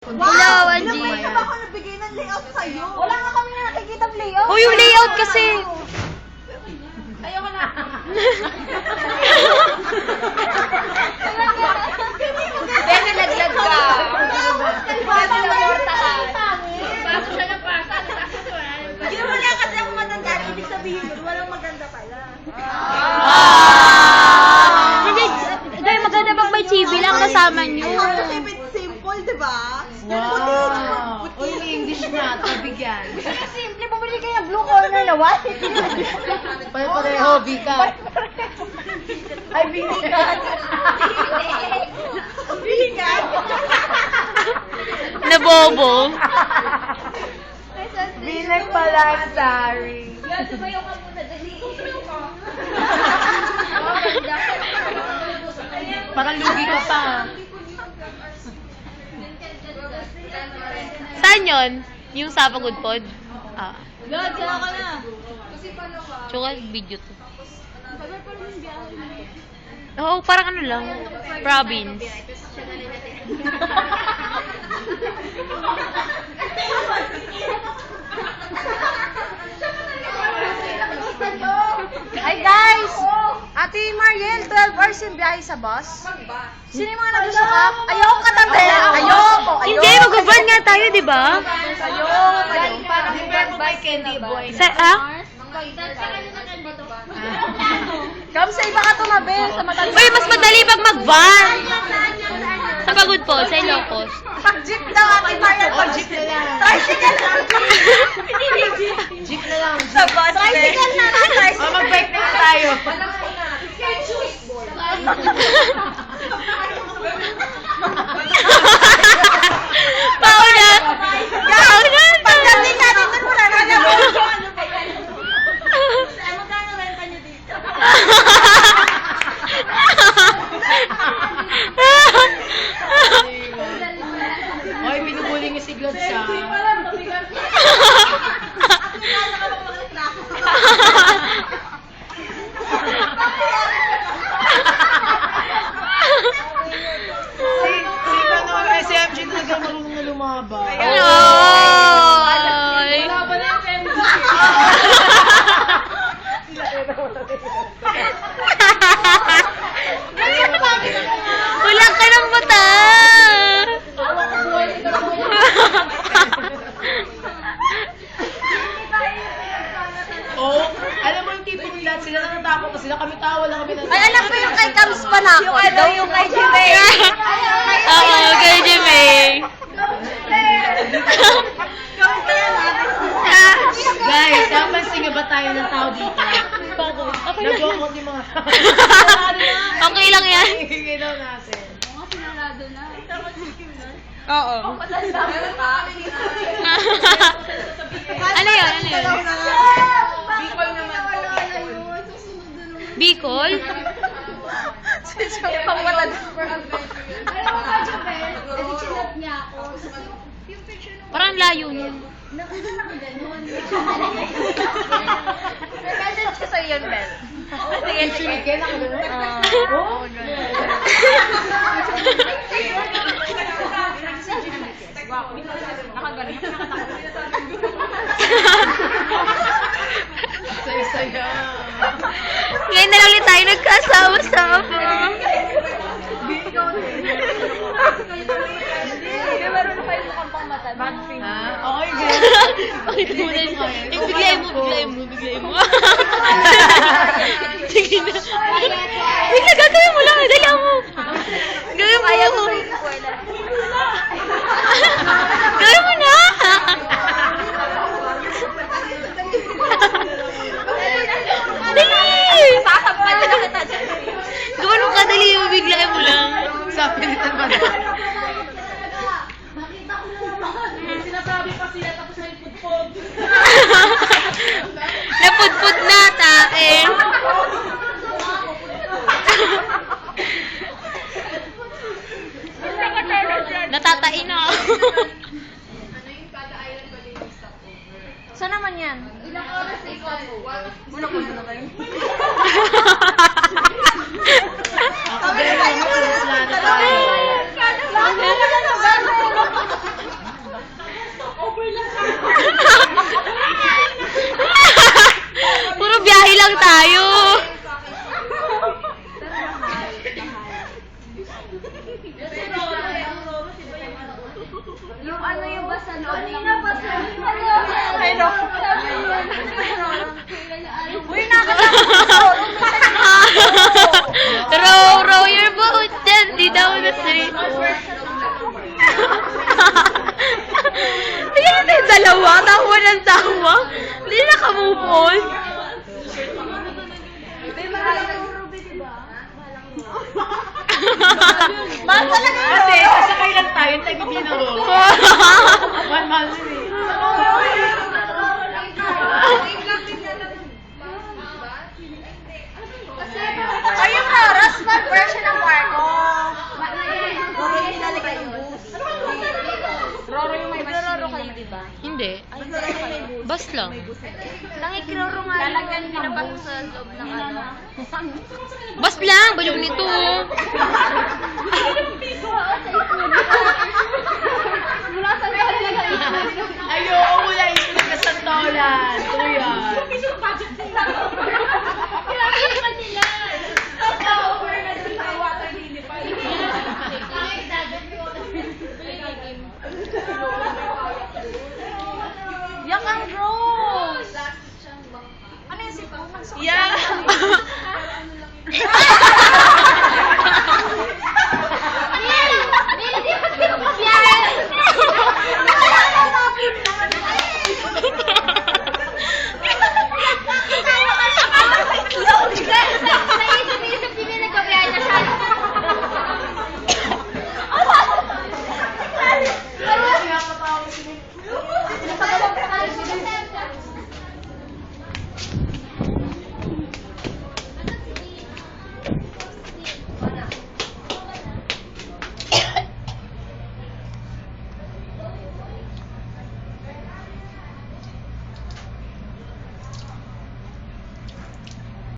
Wow! Angie. Ilang beses ba ako nabigay ng layout sa'yo? Wala nga kami na nakikita ng layout. Oh, yung layout kasi. Ayoko na. Then, nalaglag ka. Bago siya ng pasa. Hindi mo lang kasi ako matanda. Ibig sabihin nun, walang maganda pala. Hindi, dahil maganda pag may chibi lang kasama nyo. I have to keep it simple, di ba? Wow. Uy, may English na. Tabigyan. Simple, bumili kayo ng blue corner na white. Pare-pareho, Vika. Ay, bilikan. Bilikan. Nabobo. Bilang pala, sorry. Yan, tumayo ka muna. Dali. Parang lugi ka pa. Saan yun? Yung sa Pagod Pod? Ah. Lord, kaya ka na. Tsaka video to. Oo, parang ano lang. Province. Hi guys! Ate Mariel, 12 hours yung biyahe sa bus. Sino yung mga nagsusuka? Ayoko katabi! Ayoko! Hindi, mag-van nga tayo, di ba? Ayoko! Parang by Candy Boy. Sa, ah? Come sa iba ka tumabi! Sa matalis. Uy, mas madali pag mag-van. Sa Pagod Pod, sa Ilocos. Pag jeep daw, Ate Mariel. Oh, jeep na lang. Tricycle na! Jeep na lang. Sa bus. Tricycle na! Oh, Tricycle! mag-bike na lang tayo. Pauna! Pauna! Pagdating natin doon, wala na naman. Magkano renta nyo dito? Hoy, binubuli niyo si Glad sa... Si ano, SMG talaga marunong na lumaba. Ay! Wala ba na yung FMG? Wala ka ng mata! Oh, alam mo yung tipong lahat sila natatakot na sila, kami tawa lang kami Ay, alam ko yung kay Cams pa na ako. Yung kay Jimmy. Oo, kay Jimmy. Guys, napansin niyo ba tayo ng tao dito? Okay lang. Nag-walk yung mga tao. Okay lang yan. Hingin daw natin. Oo. Ano yun? Ano yun? Bicol naman po. Bicol? Pang matanda. Parang layo niya. Message ko sa'yo yun, Bel. Picture ni Ken, ako gano'n. Oo. Saya-saya. Ngayon na lang ulit tayo nagkasama-sama. Meron pa yung mukhang pang matanda. Okay, girl. Bakit mo na yun? Biglayin mo. Sige na. Wait lang, gagawin mo lang. Dali mo. Gawin mo. Kaya ko sa eskwela. Gawin mo na. Dali. Sasampal na kita dyan. Gawin mo kadali. Biglayin mo lang. Sa pilitan ba na? Napudpud na, tae. Ay, no. Uy, nakakasama ko. Row, row your boat gently down the stream. Ayan na yung dalawa, tawa ng tawa. Hindi naka-move on. Mahal talaga yun. Kasi, sasakay lang tayo, tayo binaro. Mahal din eh. Ay, yung Roras, mag-version ng Marco. Roro yung may machine. Roro kayo, di ba? Hindi. Bas lang. Nangikroro nga. Lalagyan nila ba sa loob ng ano? Bas lang, balong nito. Ayoko mula ito na santolan. Kuya. Yak ang gross! Ano yung sipong? Yeah.